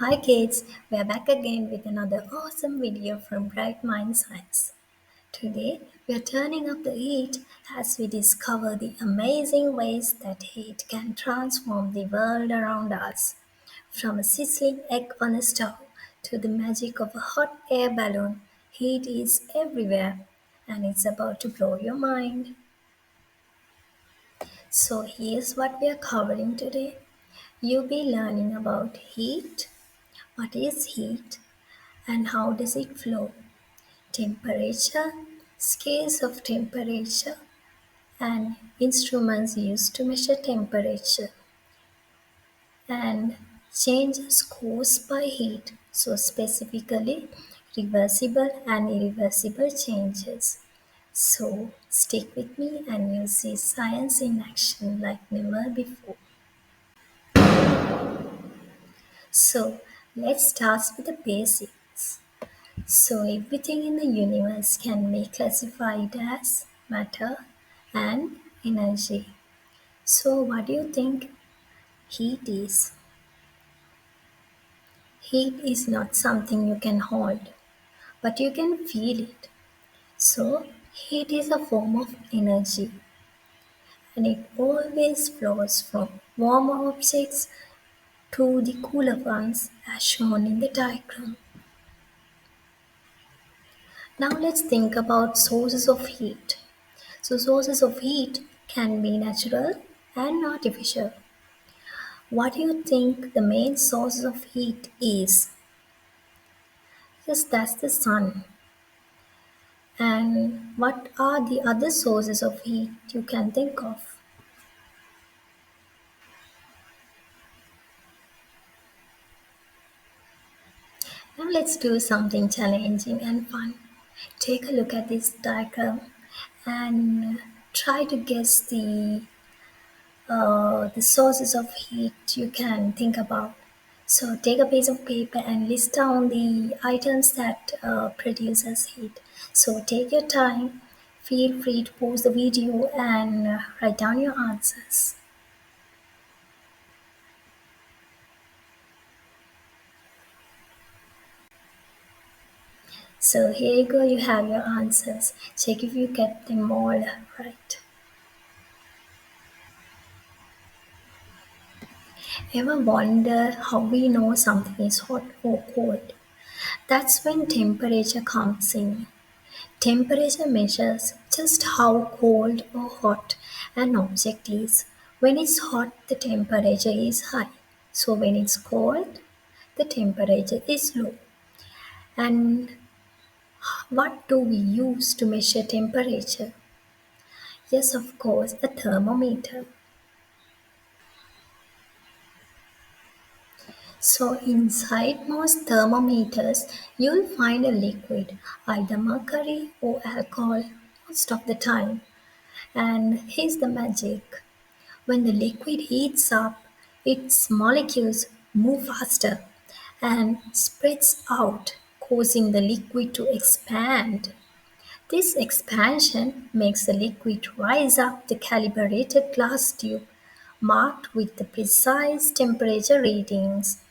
Hi kids, we are back again with another awesome video from Bright Mind Science. Today we are turning up the heat as we discover the amazing ways that heat can transform the world around us. From a sizzling egg on a stove to the magic of a hot air balloon, heat is everywhere and it's about to blow your mind. So here's what we are covering today. You'll be learning about heat, what is heat, and how does it flow? Temperature, scales of temperature, and instruments used to measure temperature, and changes caused by heat. So, specifically, reversible and irreversible changes. So, stick with me and you'll see science in action like never before. So, let's start with the basics. So everything in the universe can be classified as matter and energy. So what do you think heat is? Heat is not something you can hold, but you can feel it. So heat is a form of energy and it always flows from warmer objects to the cooler ones as shown in the diagram. Now let's think about sources of heat. So sources of heat can be natural and artificial. What do you think the main source of heat is? Yes, that's the sun. And what are the other sources of heat you can think of? Now let's do something challenging and fun. Take a look at this diagram and try to guess the sources of heat you can think about. So take a piece of paper and list down the items that produces heat. So take your time. Feel free to pause the video and write down your answers. So here you go, you have your answers. Check if you get them all right. Ever wonder how we know something is hot or cold? That's when temperature comes in. Temperature measures just how cold or hot an object is. When it's hot, the temperature is high. So when it's cold, the temperature is low. And what do we use to measure temperature? Yes, of course, a thermometer. So inside most thermometers, you'll find a liquid, either mercury or alcohol most of the time. And here's the magic. When the liquid heats up, its molecules move faster and spreads out, causing the liquid to expand. This expansion makes the liquid rise up the calibrated glass tube marked with the precise temperature readings.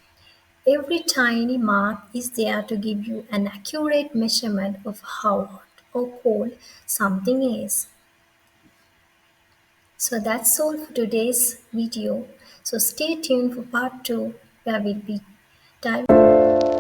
Every tiny mark is there to give you an accurate measurement of how hot or cold something is. So that's all for today's video. So stay tuned for part 2 where we'll be diving